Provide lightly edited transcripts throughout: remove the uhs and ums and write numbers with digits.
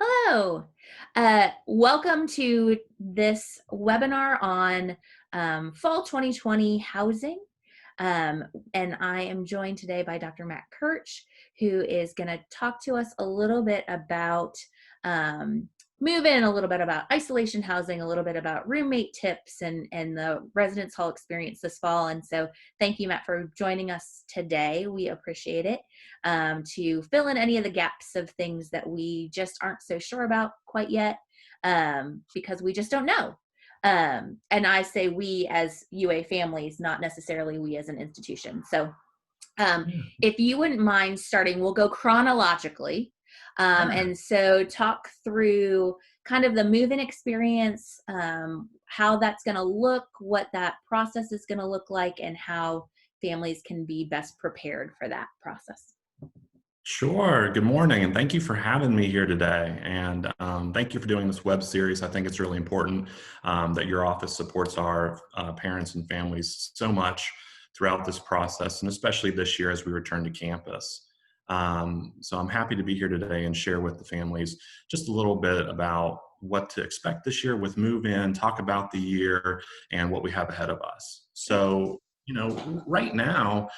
Hello. Welcome to this webinar on Fall 2020 housing. And I am joined today by Dr. Matt Kirch, who is going to talk to us a little bit about move-in, a little bit about isolation housing, a little bit about roommate tips and the residence hall experience this fall. And so thank you, Matt, for joining us today. We appreciate it. To fill in any of the gaps of things that we just aren't so sure about quite yet, because we just don't know. And I say we as UA families, not necessarily we as an institution. So if you wouldn't mind starting, we'll go chronologically. And so talk through kind of the move-in experience, how that's going to look, what that process is going to look like, and how families can be best prepared for that process. Sure. Good morning, and thank you for having me here today. And thank you for doing this web series. I think it's really important that your office supports our parents and families so much throughout this process, and especially this year as we return to campus. So I'm happy to be here today and share with the families just a little bit about what to expect this year with move-in, talk about the year, and what we have ahead of us. So, right now,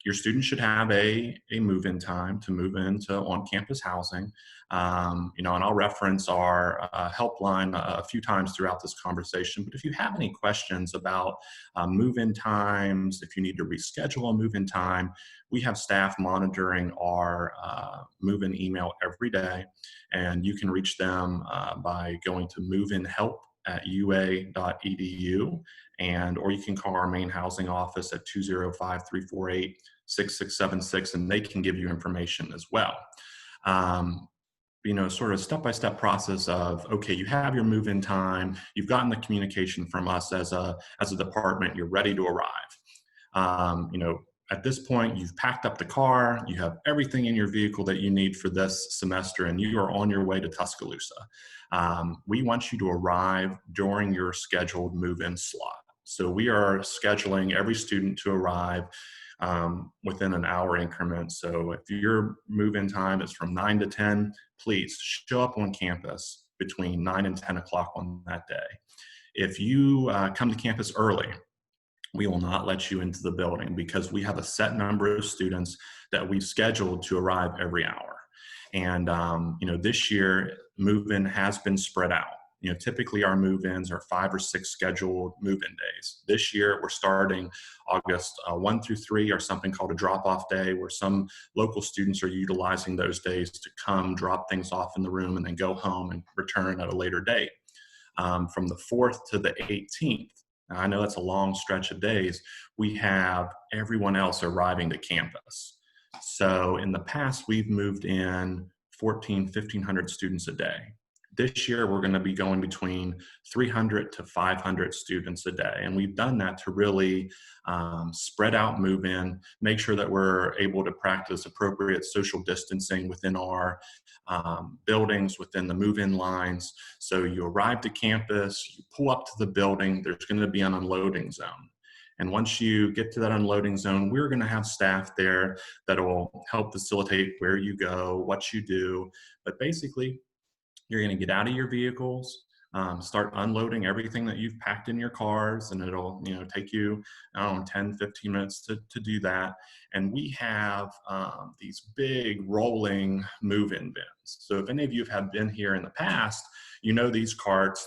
your students should have a move-in time to move into on-campus housing. And I'll reference our helpline a few times throughout this conversation. But if you have any questions about move-in times, if you need to reschedule a move-in time, we have staff monitoring our move-in email every day. And you can reach them by going to moveinhelp@ua.edu, or you can call our main housing office at 205-348-6676, and they can give you information as well. Sort of step-by-step process of, okay, you have your move-in time, you've gotten the communication from us as a department, you're ready to arrive. At this point, you've packed up the car, you have everything in your vehicle that you need for this semester, and you are on your way to Tuscaloosa. We want you to arrive during your scheduled move-in slot. So we are scheduling every student to arrive within an hour increment. So if your move-in time is from 9 to 10, please show up on campus between 9 and 10 o'clock on that day. If you come to campus early, we will not let you into the building because we have a set number of students that we've scheduled to arrive every hour. And, this year, move-in has been spread out. Typically our move-ins are 5 or 6 scheduled move-in days. This year, we're starting August 1 through 3 are something called a drop-off day, where some local students are utilizing those days to come drop things off in the room and then go home and return at a later date. From the 4th to the 18th, I know that's a long stretch of days, we have everyone else arriving to campus. So in the past, we've moved in 1,500 students a day. This year, we're going to be going between 300 to 500 students a day. And we've done that to really spread out move-in, make sure that we're able to practice appropriate social distancing within our buildings, within the move-in lines. So you arrive to campus, you pull up to the building, there's going to be an unloading zone. And once you get to that unloading zone, we're going to have staff there that will help facilitate where you go, what you do. But basically, you're going to get out of your vehicles, start unloading everything that you've packed in your cars, and it'll take you 10, 15 minutes to do that. And we have these big rolling move-in bins. So if any of you have been here in the past, these carts,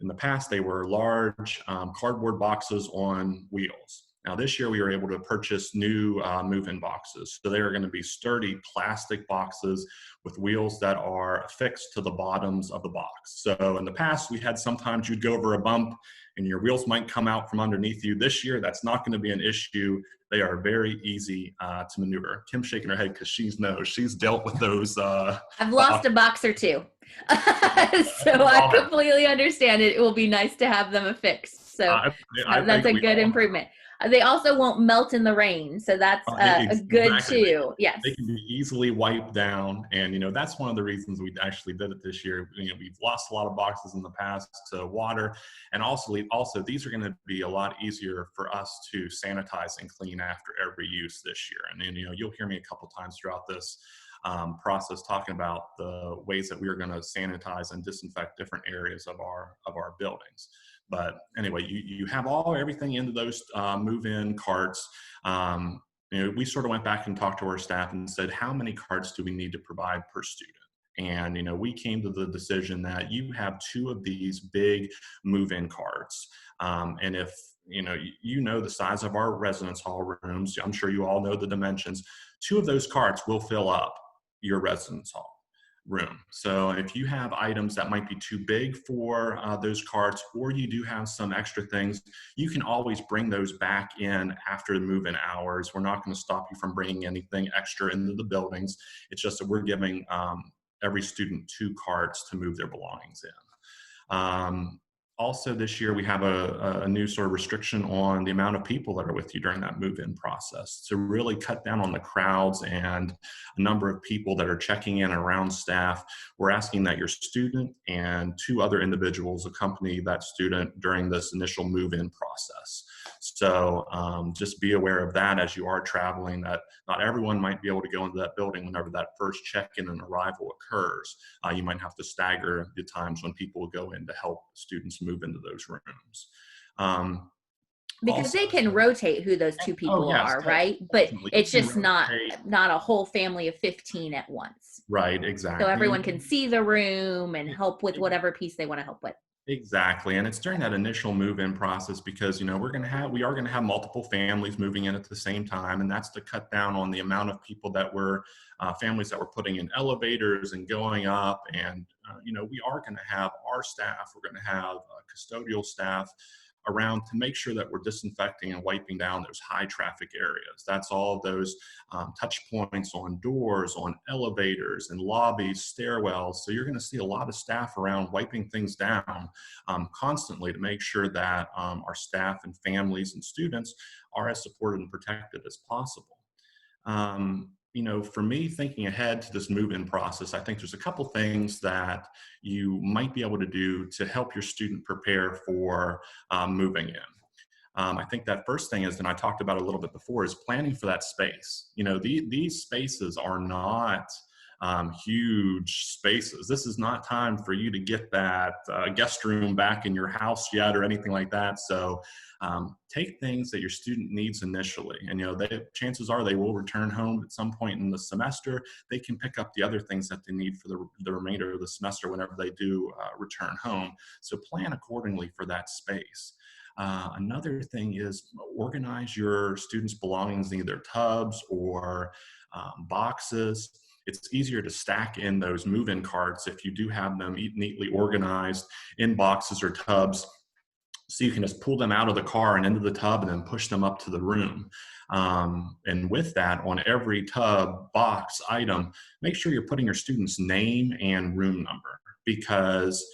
in the past, they were large cardboard boxes on wheels. Now this year we were able to purchase new move-in boxes. So they are going to be sturdy plastic boxes with wheels that are affixed to the bottoms of the box. So in the past, we had sometimes you'd go over a bump and your wheels might come out from underneath you. This year, that's not going to be an issue. They are very easy to maneuver. Kim's shaking her head because she's dealt with those. I've lost a box or two. So I completely understand it. It will be nice to have them affixed. So I that's think a we good all improvement. They also won't melt in the rain, so that's a good exactly. too. Yes. They can be easily wiped down. And, that's one of the reasons we actually did it this year. We've lost a lot of boxes in the past to water. And also these are going to be a lot easier for us to sanitize and clean after every use this year. And then, you'll hear me a couple times throughout this process talking about the ways that we are going to sanitize and disinfect different areas of our buildings. But anyway, you have everything into those move-in carts. We sort of went back and talked to our staff and said, how many carts do we need to provide per student? And we came to the decision that you have two of these big move-in carts, and if the size of our residence hall rooms, I'm sure you all know the dimensions. Two of those carts will fill up your residence hall room. So if you have items that might be too big for those carts, or you do have some extra things, you can always bring those back in after the move-in hours. We're not going to stop you from bringing anything extra into the buildings. It's just that we're giving every student two carts to move their belongings in. Also this year, we have a new sort of restriction on the amount of people that are with you during that move-in process to really cut down on the crowds and a number of people that are checking in around staff. We're asking that your student and two other individuals accompany that student during this initial move-in process. So just be aware of that as you are traveling, that not everyone might be able to go into that building whenever that first check-in and arrival occurs. You might have to stagger the times when people will go in to help students move into those rooms. Because Also, they can rotate who those two oh people yes, are, right? But definitely. You it's can just not rotate. not a whole family of 15 at once. Right, So exactly. everyone can see the room and help with whatever piece they want to help with. Exactly, and it's during that initial move-in process because we are going to have multiple families moving in at the same time, and that's to cut down on the amount of people that were families that were putting in elevators and going up. And we are going to have our staff. We're going to have custodial staff around to make sure that we're disinfecting and wiping down those high traffic areas. That's all of those touch points on doors, on elevators and lobbies, stairwells. So you're going to see a lot of staff around wiping things down constantly to make sure that our staff and families and students are as supported and protected as possible. For me, thinking ahead to this move-in process, I think there's a couple things that you might be able to do to help your student prepare for moving in. I think that first thing is, and I talked about it a little bit before, is planning for that space. These spaces are not huge spaces. This is not time for you to get that guest room back in your house yet or anything like that. So take things that your student needs initially, and chances are they will return home at some point in the semester. They can pick up the other things that they need for the remainder of the semester whenever they do return home. So plan accordingly for that space. Another thing is organize your students' belongings in either tubs or boxes. It's easier to stack in those move-in carts if you do have them neatly organized in boxes or tubs. So you can just pull them out of the car and into the tub and then push them up to the room. And with that, on every tub, box, item, make sure you're putting your student's name and room number, because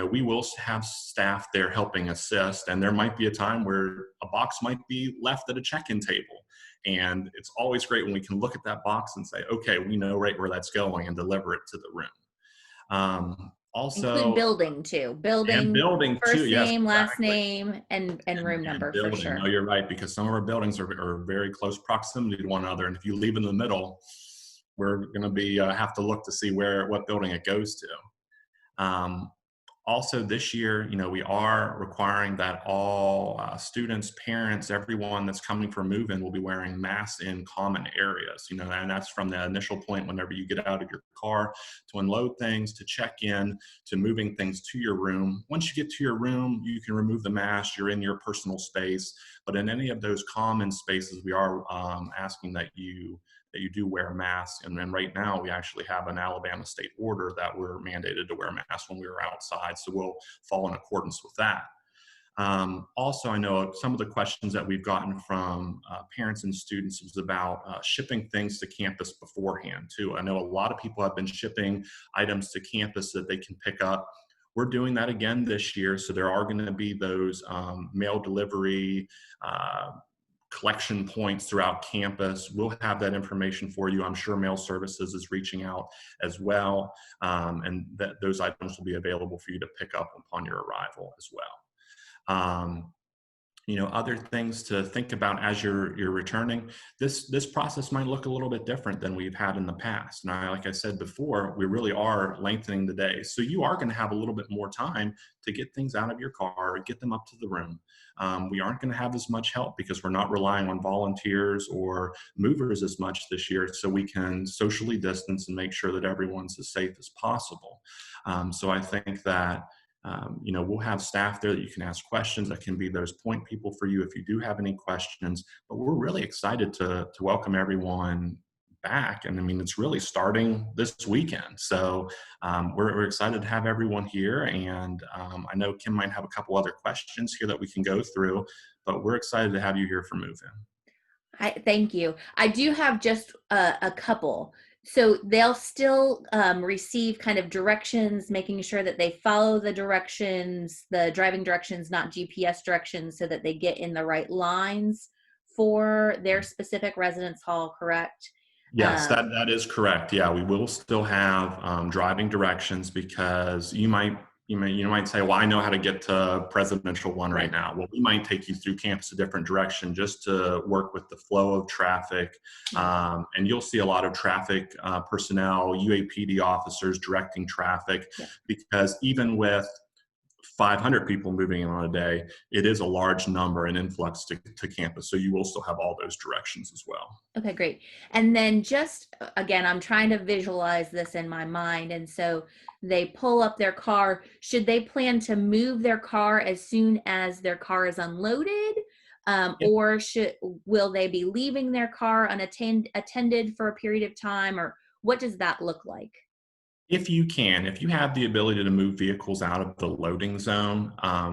we will have staff there helping assist, and there might be a time where a box might be left at a check-in table. And it's always great when we can look at that box and say, okay, we know right where that's going, and deliver it to the room. Include Also, building too. and Building, building too, first yes, name, last exactly. name, and room And number for building, no, sure. you're right, because some of our buildings are very close proximity to one another, and if you leave in the middle, we're going to be have to look to see what building it goes to. Also this year, we are requiring that all students, parents, everyone that's coming for move-in will be wearing masks in common areas, and that's from the initial point whenever you get out of your car to unload things, to check in, to moving things to your room. Once you get to your room, you can remove the mask, you're in your personal space, but in any of those common spaces, we are asking that you do wear masks. And then right now we actually have an Alabama state order that we're mandated to wear masks when we were outside. So we'll fall in accordance with that. Also, I know some of the questions that we've gotten from parents and students is about shipping things to campus beforehand too. I know a lot of people have been shipping items to campus that they can pick up We're doing that again this year. So there are going to be those mail delivery collection points throughout campus. We'll have that information for you. I'm sure mail services is reaching out as well. And that those items will be available for you to pick up upon your arrival as well. Other things to think about as you're returning. This process might look a little bit different than we've had in the past. Now, like I said before, we really are lengthening the day, so you are going to have a little bit more time to get things out of your car, get them up to the room. We aren't going to have as much help because we're not relying on volunteers or movers as much this year, so we can socially distance and make sure that everyone's as safe as possible. So I think that we'll have staff there that you can ask questions, that can be those point people for you if you do have any questions. But we're really excited to welcome everyone back. And I mean, it's really starting this weekend. So we're excited to have everyone here. And I know Kim might have a couple other questions here that we can go through, but we're excited to have you here for Move In. Thank you. I do have just a couple. So they'll still receive kind of directions, making sure that they follow the directions, the driving directions, not GPS directions, so that they get in the right lines for their specific residence hall, correct? Yes, that is correct. Yeah, we will still have driving directions because you might say, well, I know how to get to Presidential One right Right. now. Well, we might take you through campus a different direction just to work with the flow of traffic. Right. And you'll see a lot of traffic personnel, UAPD officers directing traffic, Yep. because even with 500 people moving in on a day, it is a large number and influx to campus. So you will still have all those directions as well. Okay, great. And then just again, I'm trying to visualize this in my mind. And so they pull up their car. Should they plan to move their car as soon as their car is unloaded? Or will they be leaving their car attended for a period of time? Or what does that look like? If you can, if you have the ability to move vehicles out of the loading zone,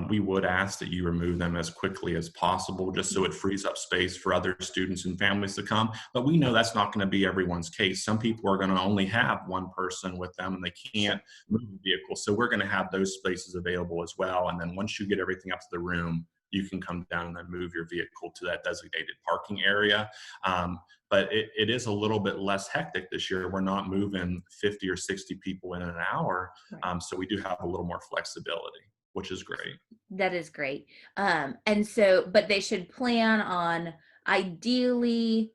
we would ask that you remove them as quickly as possible, just so it frees up space for other students and families to come. But we know that's not going to be everyone's case. Some people are going to only have one person with them and they can't move the vehicle. So we're going to have those spaces available as well. And then once you get everything up to the room, you can come down and then move your vehicle to that designated parking area. But it is a little bit less hectic this year. We're not moving 50 or 60 people in an hour. Right. So we do have a little more flexibility, which is great. That is great. And so, but they should plan on ideally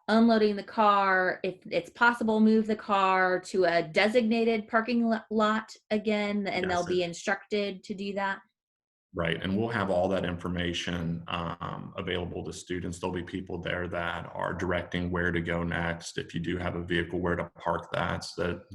unloading the car. If it's possible, move the car to a designated parking lot again, and they'll Yes, be instructed to do that. right. And we'll have all that information available to students. There'll be people there that are directing where to go next. If you do have a vehicle, where to park that.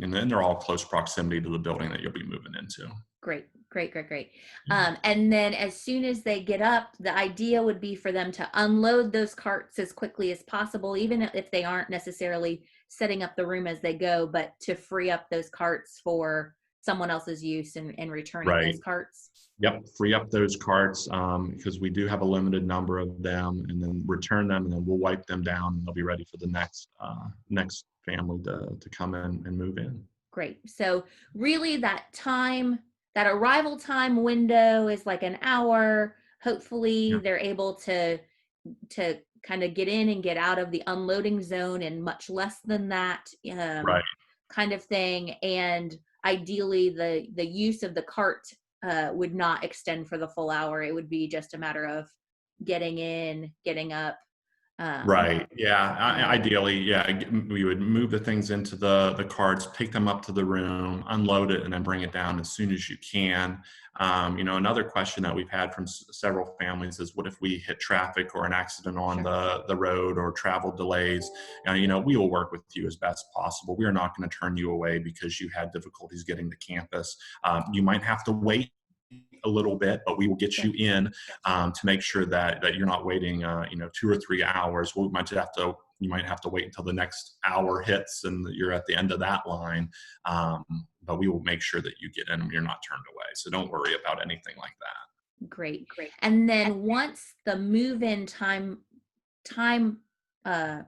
And then they're all close proximity to the building that you'll be moving into. Great, great, great, great. Yeah. And then as soon as they get up, the idea would be for them to unload those carts as quickly as possible, even if they aren't necessarily setting up the room as they go, but to free up those carts for someone else's use and returning Right. those carts. Yep, free up those carts because we do have a limited number of them, and then return them, and then we'll wipe them down, and they'll be ready for the next family to come in and move in. Great. So really that arrival time window is like an hour. Hopefully Yeah, they're able to kind of get in and get out of the unloading zone in much less than that, right, kind of thing. And ideally the use of the cart would not extend for the full hour. It would be just a matter of getting in, getting up, um, right. Yeah, unloading. ideally, yeah, we would move the things into the carts, take them up to the room, unload it, and then bring it down as soon as you can. Another question that we've had from several families is, what if we hit traffic or an accident on Sure. the road or travel delays? We will work with you as best possible. We are not going to turn you away because you had difficulties getting to campus. You might have to wait a little bit, but we will get Yeah. you in to make sure that you're not waiting, 2 or 3 hours. You might have to wait until the next hour hits and you're at the end of that line. But we will make sure that you get in and you're not turned away. So don't worry about anything like that. Great. And then once the move-in time uh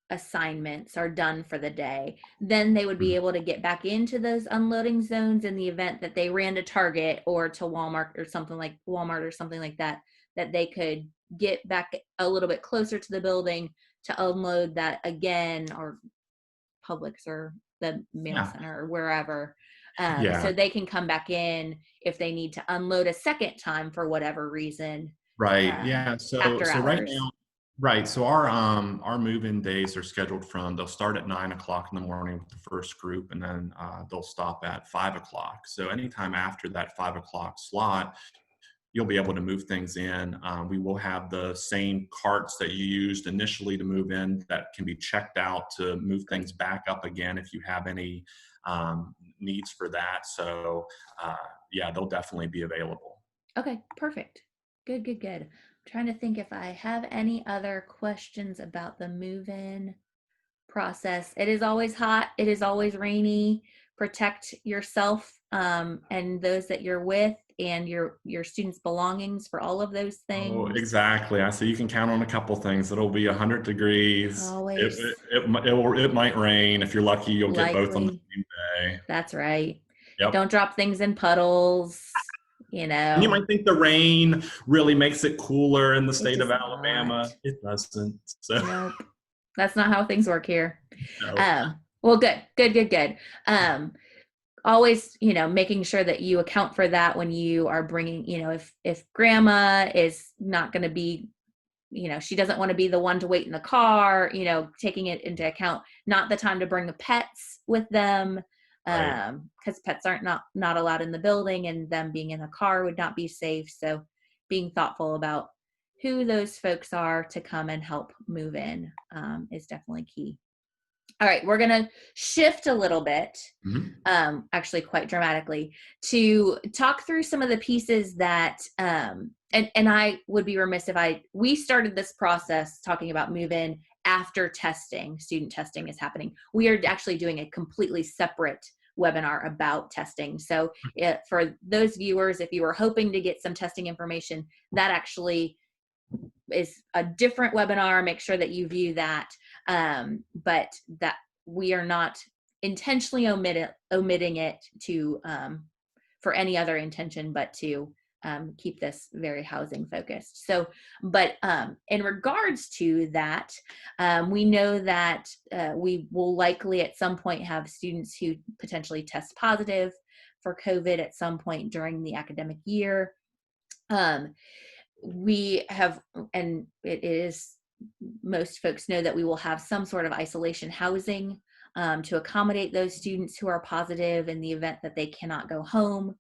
assignments are done for the day, then they would be Mhm. able to get back into those unloading zones in the event that they ran to Target or to Walmart or something like that, that they could get back a little bit closer to the building to unload that again, or Publix or the mail Yeah. center or wherever. Yeah. So they can come back in if they need to unload a second time for whatever reason, Right. um, Yeah. So after so right hours. now, right. So our move-in days are scheduled from they'll start at 9 o'clock in the morning with the first group, and then they'll stop at 5 o'clock. So anytime after that 5 o'clock slot, you'll be able to move things in. We will have the same carts that you used initially to move in that can be checked out to move Great. things back up again if you have any needs for that. So uh, yeah, they'll definitely be available. Okay, perfect. Good, good, good. I'm trying to think if I have any other questions about the move-in process. It is always hot. It is always rainy. Protect yourself, and those that you're with, and your students' belongings for all of those Oh, things. exactly. I see. You can count on a couple things. It'll be 100 degrees. Always It might rain. If you're lucky, you'll get both on the likely. same day. That's right. Yep. Don't drop things in puddles, And you might think the rain really makes it cooler in the It state of does not. Alabama. It doesn't. So, Nope. That's not how things work here. no. Well, good, good, good, good. Um, Always, making sure that you account for that when you are bringing, if grandma is not going to be, she doesn't want to be the one to wait in the car, taking it into account, not the time to bring the pets with them, Right. because pets aren't not allowed in the building, and them being in a car would not be safe. So being thoughtful about who those folks are to come and help move in, is definitely key. All right, we're going to shift a little bit, Mhm. actually quite dramatically, to talk through some of the pieces that, and I would be remiss if we started this process talking about move in after student testing is happening. We are actually doing a completely separate webinar about testing. So for those viewers, if you were hoping to get some testing information, that actually is a different webinar. Make sure that you view that. But that we are not intentionally omitting it to, for any other intention but to, keep this very housing focused. So, but in regards to that, we know that we will likely at some point have students who potentially test positive for COVID at some point during the academic year. We have, and it is, most folks know that we will have some sort of isolation housing, to accommodate those students who are positive in the event that they cannot go home,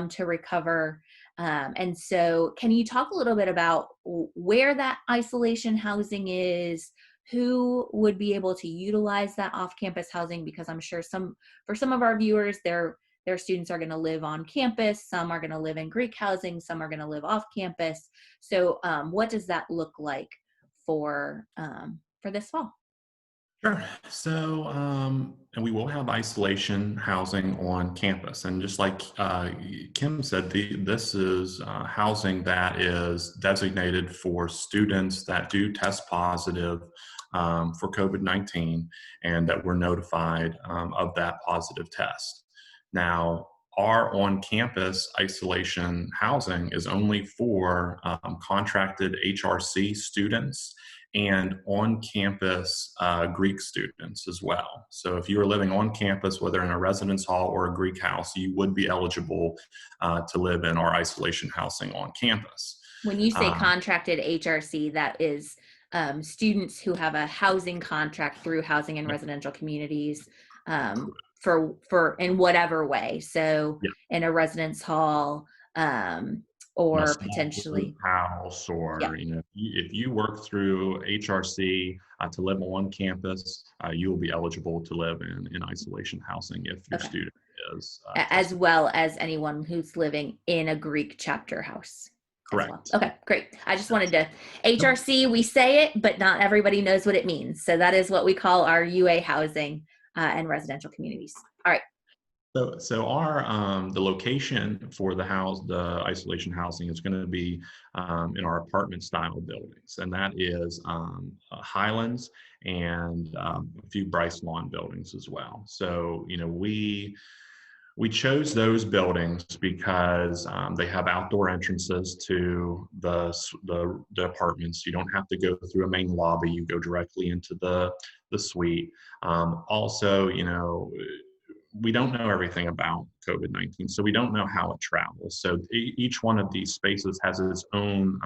to recover. And so can you talk a little bit about where that isolation housing is, who would be able to utilize that off-campus housing? Because I'm sure for some of our viewers, their students are going to live on campus, some are going to live in Greek housing, some are going to live off campus. So what does that look like for this fall? Sure. So, and we will have isolation housing on campus. And just like Kim said, this is housing that is designated for students that do test positive for COVID-19 and that were notified of that positive test. Now, our on campus isolation housing is only for contracted HRC students and on campus Greek students as well. So if you are living on campus, whether in a residence hall or a Greek house, you would be eligible to live in our isolation housing on campus. When you say Um, contracted HRC, that is, students who have a housing contract through Housing and Residential Communities, for in whatever way. So yeah, in a residence hall, in a or small group potentially, house, yeah. or if you work through HRC to live on campus, you will be eligible to live in isolation housing if your Okay. student is As tested. well as anyone who's living in a Greek chapter house as well. Correct. Okay, great. I just wanted Yes. to, Nope. HRC, we say it, but not everybody knows what it means. So that is what we call our UA housing, and residential communities. All right. So our the location for the isolation housing is going to be in our apartment style buildings, and that is Highlands and a few Bryce Lawn buildings as well. So we chose those buildings because they have outdoor entrances to the apartments. You don't have to go through a main lobby. You go directly into the suite. Also, we don't know everything about COVID-19, so we don't know how it travels. So each one of these spaces has its own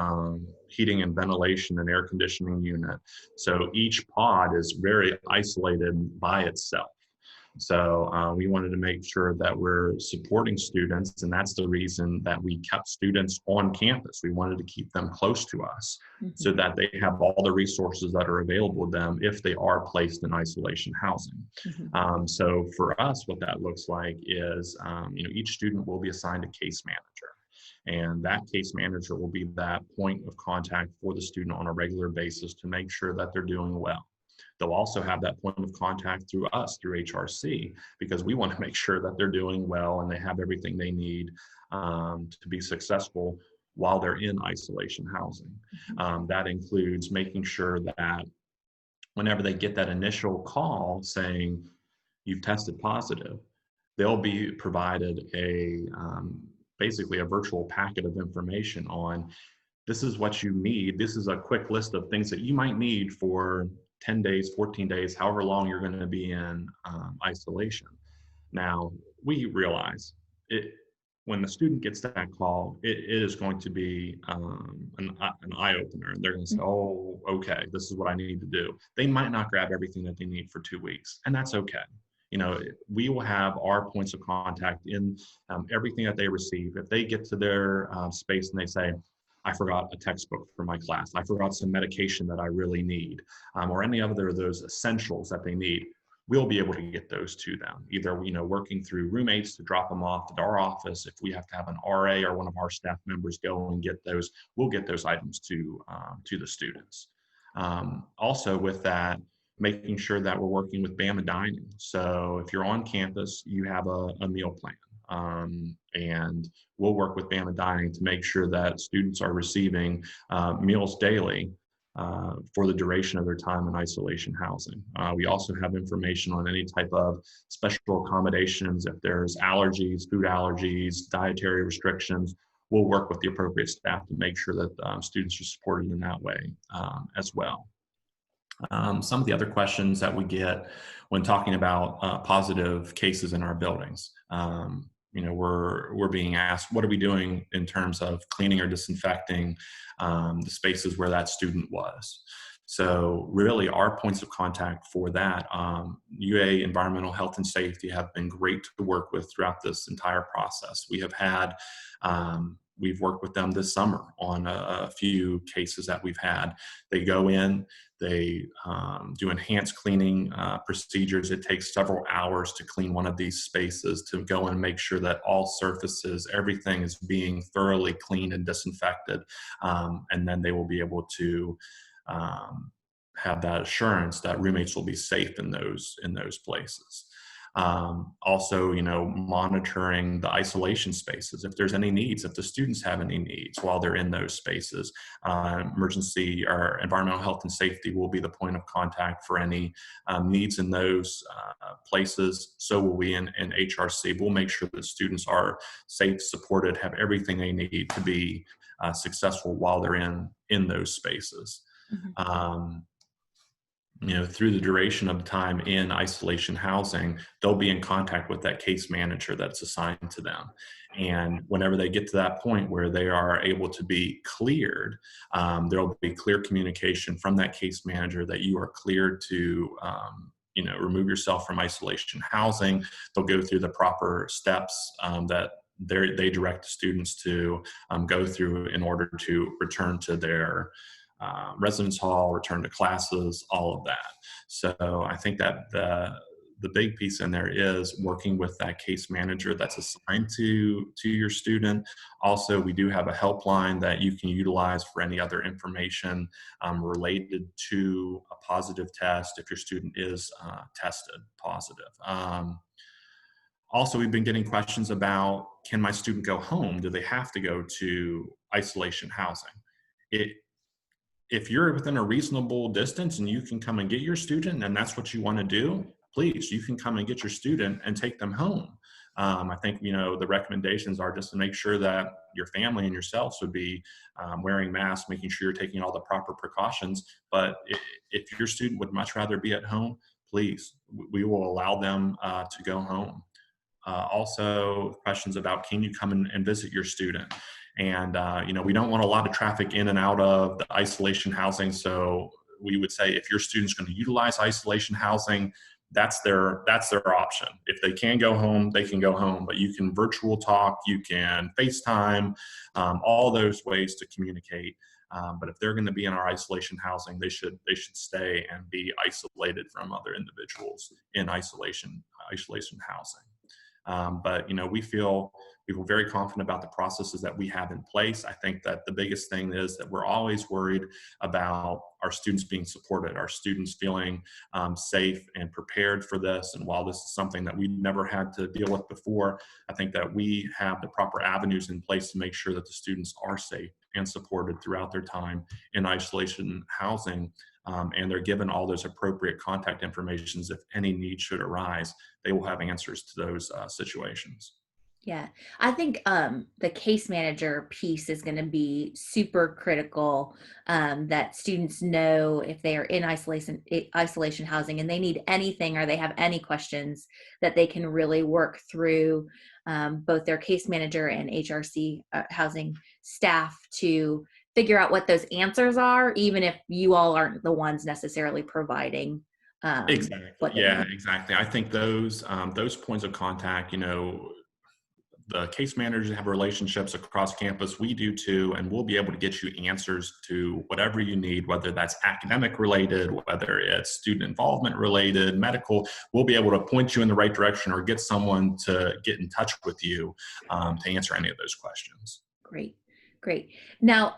heating and ventilation and air conditioning unit. So each pod is very isolated by itself. So we wanted to make sure that we're supporting students, and that's the reason that we kept students on campus. We wanted to keep them close to us so Mhm, that they have all the resources that are available to them if they are placed in isolation housing. mhm, So for us, what that looks like is, each student will be assigned a case manager. And that case manager will be that point of contact for the student on a regular basis to make sure that they're doing well. They'll also have that point of contact through us, through HRC, because we want to make sure that they're doing well and they have everything they need to be successful while they're in isolation housing. mhm, That includes making sure that whenever they get that initial call saying you've tested positive, they'll be provided basically a virtual packet of information on this is what you need. This is a quick list of things that you might need for 10 days, 14 days, however long you're going to be in isolation. Now, we realize it when the student gets that call, it is going to be an eye opener. And they're going to say, mhm, oh, okay, this is what I need to do. They might not grab everything that they need for 2 weeks, and that's okay. We will have our points of contact in everything that they receive. If they get to their space and they say, I forgot a textbook for my class, I forgot some medication that I really need, or any other of those essentials that they need, we'll be able to get those to them, either working through roommates to drop them off at our office. If we have to have an RA or one of our staff members go and get those, we'll get those items to the students. Also with that, making sure that we're working with Bama Dining. So if you're on campus, you have a meal plan. And we'll work with Bama Dining to make sure that students are receiving meals daily for the duration of their time in isolation housing. We also have information on any type of special accommodations. If there's allergies, food allergies, dietary restrictions, we'll work with the appropriate staff to make sure that students are supported in that way as well. Some of the other questions that we get when talking about positive cases in our buildings. We're being asked, what are we doing in terms of cleaning or disinfecting the spaces where that student was? So really our points of contact for that, UA Environmental Health and Safety have been great to work with throughout this entire process. We've worked with them this summer on a few cases that we've had. They go in, they do enhanced cleaning procedures. It takes several hours to clean one of these spaces, to go and make sure that all surfaces, everything is being thoroughly cleaned and disinfected. And then they will be able to have that assurance that roommates will be safe in those places. Also, monitoring the isolation spaces. If there's any needs, if the students have any needs while they're in those spaces, emergency or environmental health and safety will be the point of contact for any needs in those places. So will we in HRC. We'll make sure that students are safe, supported, have everything they need to be successful while they're in those spaces. mhm, Um, through the duration of the time in isolation housing, they'll be in contact with that case manager that's assigned to them. And whenever they get to that point where they are able to be cleared, there'll be clear communication from that case manager that you are cleared to, remove yourself from isolation housing. They'll go through the proper steps that they direct students to go through in order to return to their residence hall, return to classes, all of that. So I think that the big piece in there is working with that case manager that's assigned to your student. Also, we do have a helpline that you can utilize for any other information related to a positive test if your student is tested positive. Also, we've been getting questions about, can my student go home? Do they have to go to isolation housing? It, if you're within a reasonable distance and you can come and get your student and that's what you want to do, please, you can come and get your student and take them home. I think, the recommendations are just to make sure that your family and yourselves would be wearing masks, making sure you're taking all the proper precautions. But if your student would much rather be at home, please, we will allow them to go home. Also, questions about, can you come and visit your student? And we don't want a lot of traffic in and out of the isolation housing. So we would say, if your student's going to utilize isolation housing, that's their option. If they can go home, they can go home. But you can virtual talk, you can FaceTime, all those ways to communicate. But if they're going to be in our isolation housing, they should stay and be isolated from other individuals in isolation housing. But we feel very confident about the processes that we have in place. I think that the biggest thing is that we're always worried about our students being supported, our students feeling safe and prepared for this. And while this is something that we never had to deal with before, I think that we have the proper avenues in place to make sure that the students are safe and supported throughout their time in isolation housing. And they're given all those appropriate contact informations. If any need should arise, they will have answers to those situations. Yeah, I think the case manager piece is going to be super critical. That students know if they are in isolation housing and they need anything or they have any questions, that they can really work through both their case manager and HRC housing staff to figure out what those answers are, even if you all aren't the ones necessarily providing Exactly. what they Yeah, need. exactly. I think those points of contact, the case managers have relationships across campus. We do too, and we'll be able to get you answers to whatever you need, whether that's academic related, whether it's student involvement related, medical. We'll be able to point you in the right direction or get someone to get in touch with you to answer any of those questions. Great, great. Now,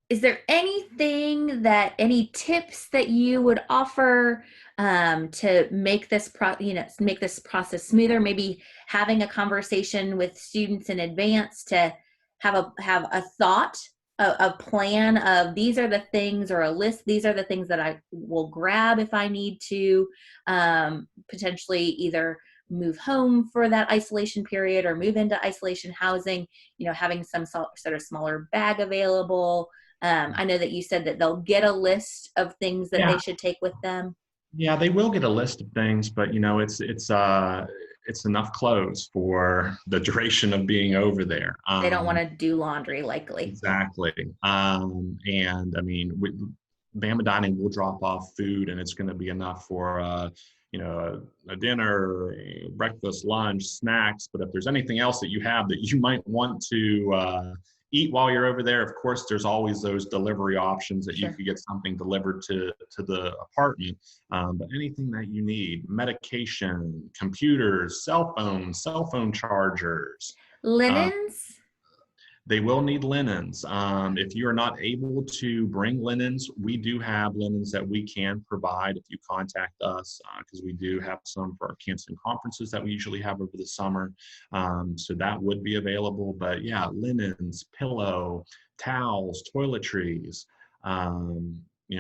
is there any tips that you would offer to make this make this process smoother? Maybe having a conversation with students in advance to have a thought, a plan of, these are the things, or a list. These are the things that I will grab if I need to potentially either move home for that isolation period or move into isolation housing. Having some sort of smaller bag available. I know that you said that they'll get a list of things that they Yeah, should take with them. yeah, they will get a list of things, but it's enough clothes for the duration of being over there. They don't want to do laundry, likely. Exactly. And I mean, Bama Dining will drop off food, and it's going to be enough for a dinner, breakfast, lunch, snacks. But if there's anything else that you have that you might want to eat while you're over there, of course, there's always those delivery options that you Sure. could get something delivered to the apartment. But anything that you need, medication, computers, cell phone chargers. uh, Linens? they will need linens. If you are not able to bring linens, we do have linens that we can provide if you contact us, because we do have some for our camps and conferences that we usually have over the summer. So that would be available. But yeah, linens, pillow, towels, toiletries.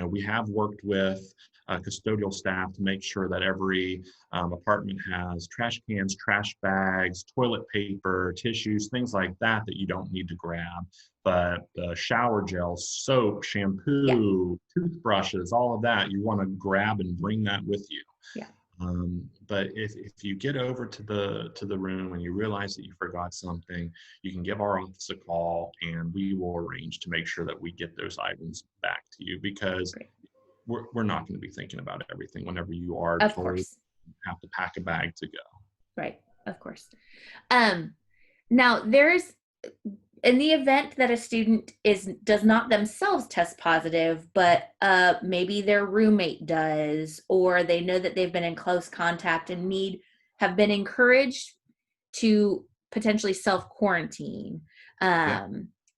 We have worked with custodial staff to make sure that every apartment has trash cans, trash bags, toilet paper, tissues, things like that that you don't need to grab. But shower gel, soap, Yeah. shampoo, toothbrushes, all of that, you want to grab and bring that with you. Yeah. But if you get over to the room and you realize that you forgot something, you can give our office a call and we will arrange to make sure that we get those items back to you, because Great. we're not going to be thinking about everything whenever you are Of told course. you have to pack a bag to go. Right. Of course. Um, Now, there's, in the event that a student does not themselves test positive, but maybe their roommate does, or they know that they've been in close contact and have been encouraged to potentially self quarantine. Yeah.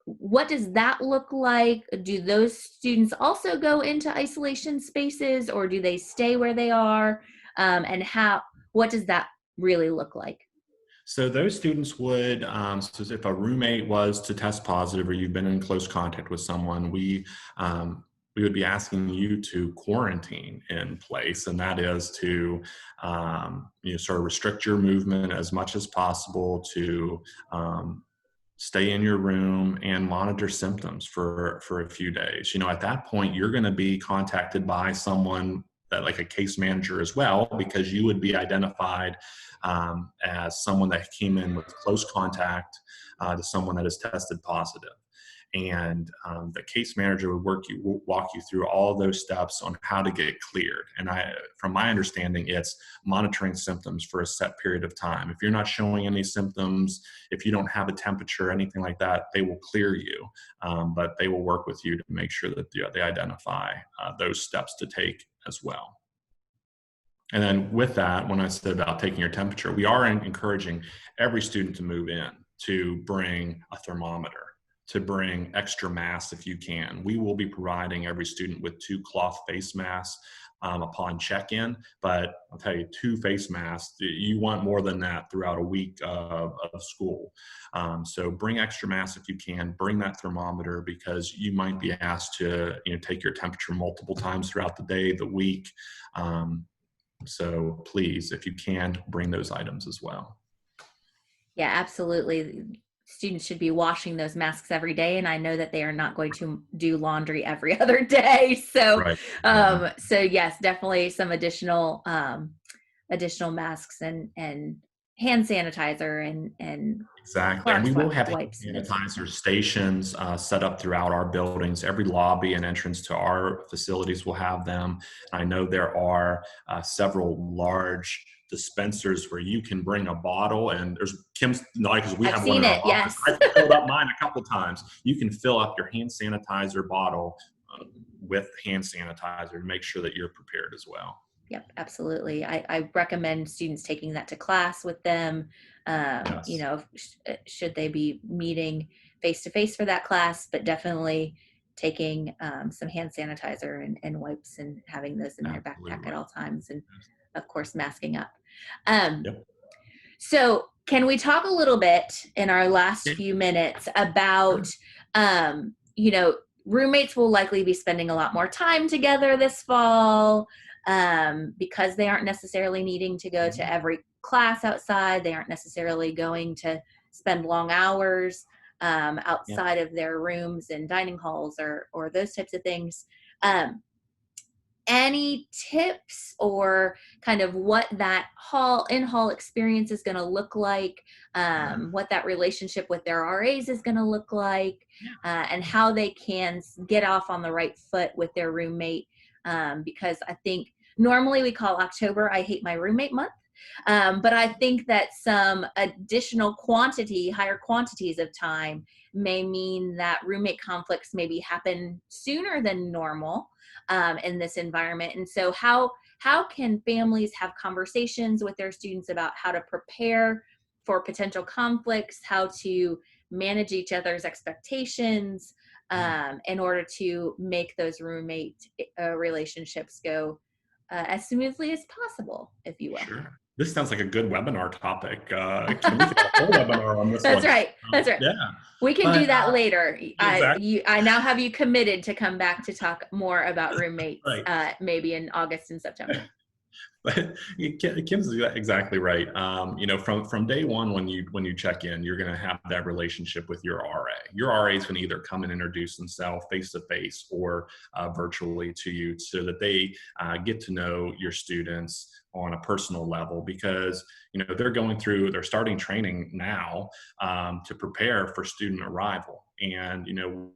What does that look like? Do those students also go into isolation spaces, or do they stay where they are? And what does that really look like? So those students would, so if a roommate was to test positive or you've been in close contact with someone, we would be asking you to quarantine in place, and that is to sort of restrict your movement as much as possible, to stay in your room and monitor symptoms for a few days. At that point, you're going to be contacted by someone that, like a case manager as well, because you would be identified as someone that came in with close contact to someone that is tested positive. And the case manager would walk you through all those steps on how to get cleared. And from my understanding, it's monitoring symptoms for a set period of time. If you're not showing any symptoms, if you don't have a temperature, anything like that, they will clear you. But they will work with you to make sure that they identify those steps to take as well. And then with that, when I said about taking your temperature, we are encouraging every student to move in, to bring a thermometer, to bring extra masks if you can. We will be providing every student with 2 cloth face masks upon check-in, but I'll tell you, 2 face masks, you want more than that throughout a week of school. So bring extra masks if you can, bring that thermometer, because you might be asked to take your temperature multiple times throughout the day, the week. So please, if you can, bring those items as well. Yeah, absolutely. Students should be washing those masks every day, and I know that they are not going to do laundry every other day. So, Right. Yeah. so yes, definitely some additional masks and hand sanitizer and Exactly. And we Clorox will have hand wipes and those sorts of sanitizer things. stations set up throughout our buildings. Every lobby and entrance to our facilities will have them. I know there are several large dispensers where you can bring a bottle, and there's Kim's, like, because we I've have one seen in our it. office. Yes. I've filled up mine a couple times. You can fill up your hand sanitizer bottle with hand sanitizer to make sure that you're prepared as well. Yep, absolutely. I recommend students taking that to class with them. Yes. Should they be meeting face to face for that class, but definitely taking some hand sanitizer and wipes and having those in their backpack at Absolutely. all times, and Yes. of course masking up. Um, Yep. so, can we talk a little bit in our last Yeah, few minutes about, sure. um, you know, roommates will likely be spending a lot more time together this fall because they aren't necessarily needing to go to Mhm. every class outside. They aren't necessarily going to spend long hours Yeah. outside of their rooms and dining halls or those types of things. Um, any tips or kind of what that hall experience is going to look like, Sure. what that relationship with their RAs is going to look like, Yeah. and how they can get off on the right foot with their roommate. Because I think normally we call October I Hate My Roommate Month. But I think that some additional higher quantities of time may mean that roommate conflicts maybe happen sooner than normal in this environment. And so how can families have conversations with their students about how to prepare for potential conflicts, how to manage each other's expectations Yeah. in order to make those roommate relationships go as smoothly as possible, if you will. Sure. This sounds like a good webinar topic. Kim, we could have a whole webinar on this That's one. right. That's right. Yeah, We can but do that later. exactly I now have you committed to come back to talk more about roommates, right. maybe in August and September. But Kim's exactly right. From day one, when you check in, you're going to have that relationship with your RA. Your RA is going to either come and introduce themselves face to face or virtually to you, so that they get to know your students on a personal level, because they're starting training now to prepare for student arrival. And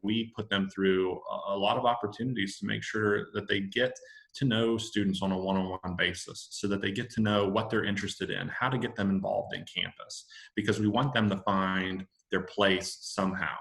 we put them through a lot of opportunities to make sure that they get to know students on a one-on-one basis, so that they get to know what they're interested in, how to get them involved in campus, because we want them to find their place somehow.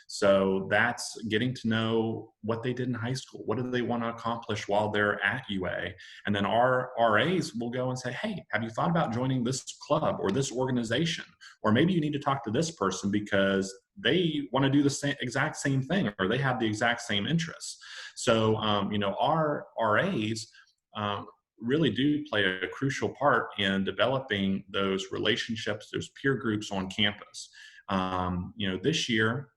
So that's getting to know what they did in high school. What do they want to accomplish while they're at UA? And then our RAs will go and say, hey, have you thought about joining this club or this organization? Or maybe you need to talk to this person because they want to do the exact same thing, or they have the exact same interests. So, our RAs really do play a crucial part in developing those relationships, those peer groups on campus. This year,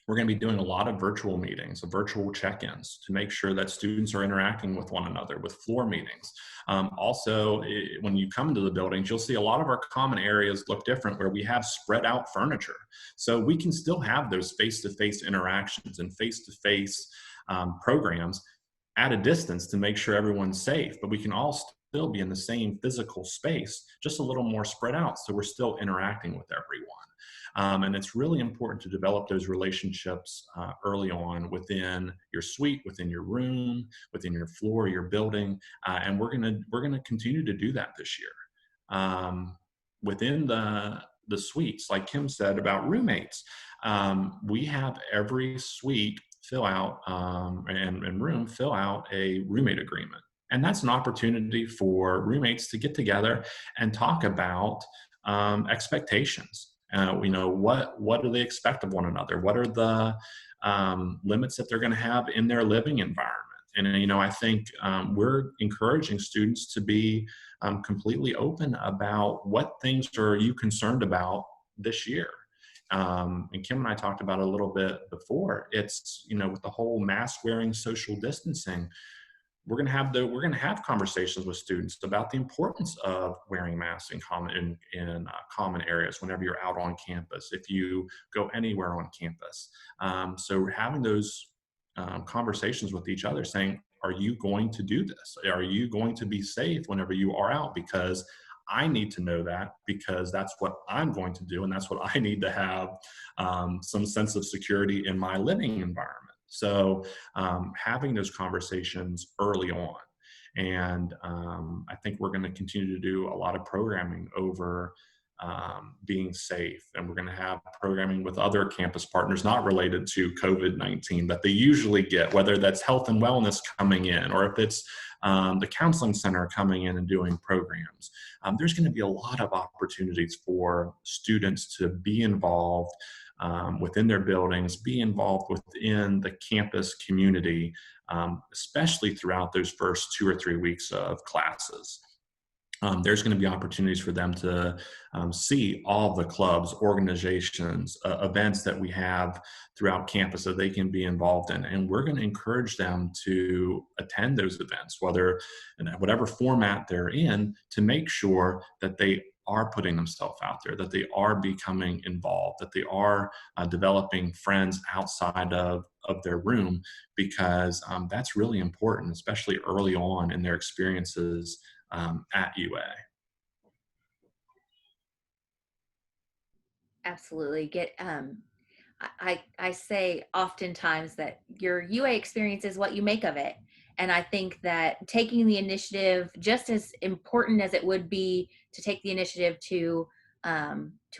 we're going to be doing a lot of virtual meetings, virtual check-ins to make sure that students are interacting with one another, with floor meetings. Also, when you come to the buildings, you'll see a lot of our common areas look different where we have spread out furniture. So we can still have those face-to-face interactions and face-to-face programs at a distance to make sure everyone's safe, but we can all still be in the same physical space, just a little more spread out. So we're still interacting with everyone. And it's really important to develop those relationships early on within your suite, within your room, within your floor, your building, and we're gonna continue to do that this year. Within the suites, like Kim said about roommates, we have every suite fill out and room fill out a roommate agreement. And that's an opportunity for roommates to get together and talk about expectations. What do they expect of one another? What are the limits that they're going to have in their living environment? And I think we're encouraging students to be completely open about what things are you concerned about this year. And Kim and I talked about it a little bit before. It's with the whole mask wearing, social distancing, we're going to have conversations with students about the importance of wearing masks in common areas whenever you're out on campus, if you go anywhere on campus. So having those conversations with each other, saying, are you going to do this? Are you going to be safe whenever you are out? Because I need to know that, because that's what I'm going to do, and that's what I need to have some sense of security in my living environment. So having those conversations early on. And I think we're going to continue to do a lot of programming over being safe. And we're going to have programming with other campus partners not related to COVID-19 that they usually get, whether that's health and wellness coming in, or if it's the counseling center coming in and doing programs. There's going to be a lot of opportunities for students to be involved within their buildings, be involved within the campus community, especially throughout those first 2 or 3 weeks of classes. There's going to be opportunities for them to see all the clubs, organizations, events that we have throughout campus that they can be involved in. And we're going to encourage them to attend those events, whether in whatever format they're in, to make sure that they are putting themselves out there, that they are becoming involved, that they are developing friends outside of their room, because that's really important, especially early on in their experiences at UA. Absolutely. I say oftentimes that your UA experience is what you make of it. And I think that taking the initiative, just as important as it would be to take the initiative to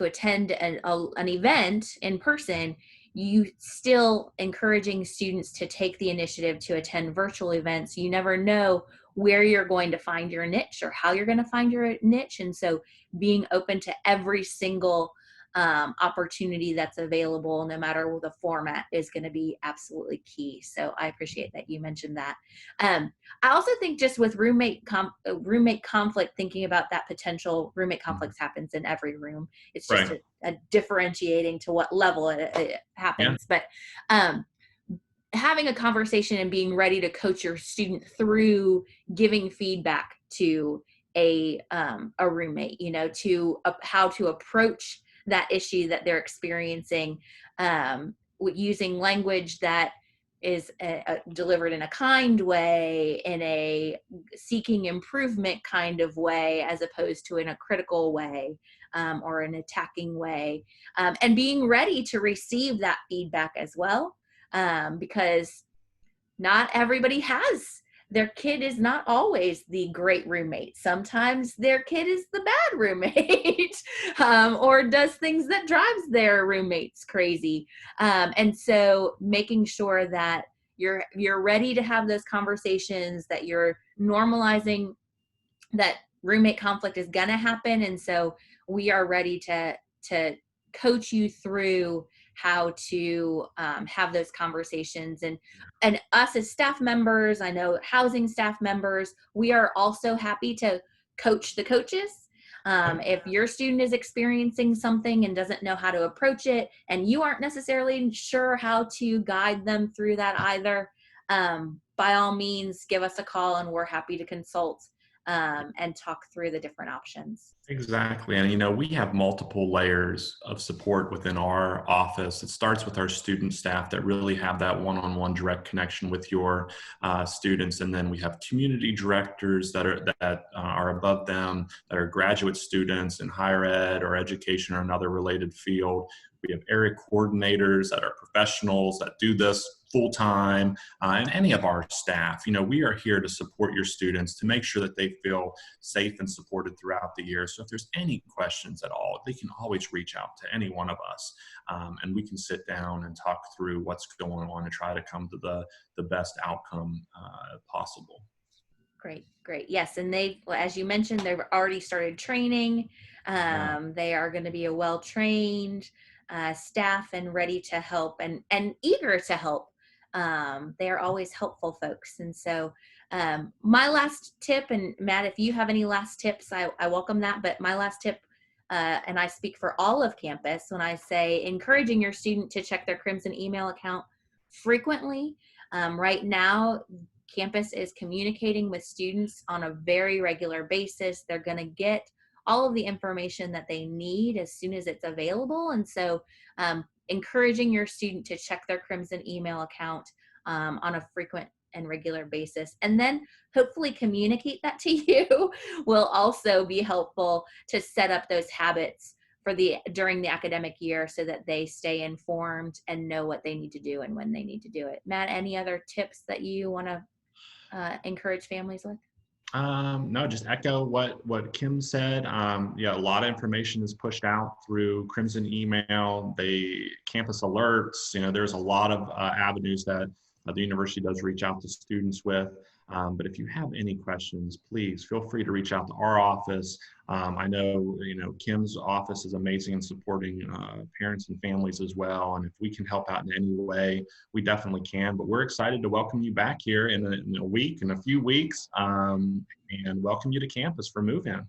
attend an event in person, you still encouraging students to take the initiative to attend virtual events. You never know where you're going to find your niche or how you're going to find your niche. And so being open to every single opportunity that's available, no matter the format, is going to be absolutely key. So I appreciate that you mentioned that. I also think just with roommate conflict, thinking about that potential roommate conflicts happens in every room. It's just Right. a differentiating to what level it Yeah. happens. But having a conversation and being ready to coach your student through giving feedback to a roommate, to how to approach that issue that they're experiencing, using language that is delivered in a kind way, in a seeking improvement kind of way, as opposed to in a critical way, or an attacking way, and being ready to receive that feedback as well, because not everybody has, their kid is not always the great roommate. Sometimes their kid is the bad roommate, or does things that drives their roommates crazy. And so making sure that you're ready to have those conversations, that you're normalizing that roommate conflict is gonna happen. And so we are ready to coach you through how to have those conversations. And us as staff members, I know housing staff members, we are also happy to coach the coaches. If your student is experiencing something and doesn't know how to approach it, and you aren't necessarily sure how to guide them through that either, by all means, give us a call and we're happy to consult and talk through the different options. Exactly. And, we have multiple layers of support within our office. It starts with our student staff that really have that one-on-one direct connection with your students. And then we have community directors that are above them, that are graduate students in higher ed or education or another related field. We have area coordinators that are professionals that do this full time, and any of our staff. We are here to support your students to make sure that they feel safe and supported throughout the year. So if there's any questions at all, they can always reach out to any one of us, and we can sit down and talk through what's going on and try to come to the best outcome possible. Great, great. Yes, and as you mentioned, they've already started training. Yeah. They are going to be a well-trained staff and ready to help and eager to help. They are always helpful folks. And so my last tip, and Matt, if you have any last tips, I welcome that. But my last tip, and I speak for all of campus when I say encouraging your student to check their Crimson email account frequently. Right now, campus is communicating with students on a very regular basis. They're going to get all of the information that they need as soon as it's available. And so encouraging your student to check their Crimson email account on a frequent and regular basis, and then hopefully communicate that to you will also be helpful to set up those habits for during the academic year so that they stay informed and know what they need to do and when they need to do it. Matt, any other tips that you want to encourage families with? No, just echo what Kim said. Yeah, a lot of information is pushed out through Crimson email, campus alerts. There's a lot of avenues that the university does reach out to students with. But if you have any questions, please feel free to reach out to our office. I know, Kim's office is amazing in supporting parents and families as well. And if we can help out in any way, we definitely can. But we're excited to welcome you back here in a few weeks, and welcome you to campus for move-in.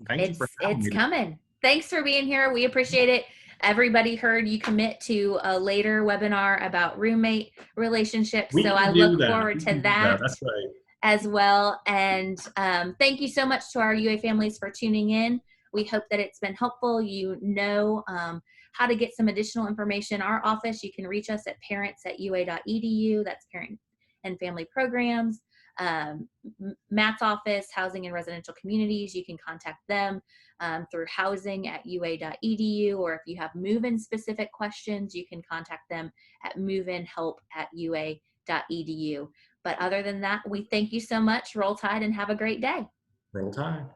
Thank you for having It's me. coming. Thanks for being here. We appreciate it. Everybody heard you commit to a later webinar about roommate relationships. We So I can do look that. forward We to can do that. that That's right. as well. And thank you so much to our UA families for tuning in. We hope that it's been helpful. How to get some additional information. Our office, you can reach us at parents@ua.edu. That's parent and family programs. Matt's office, housing and residential communities, you can contact them through housing@ua.edu, or if you have move-in specific questions, you can contact them at moveinhelp@ua.edu. But other than that, we thank you so much. Roll Tide and have a great day. Roll Tide.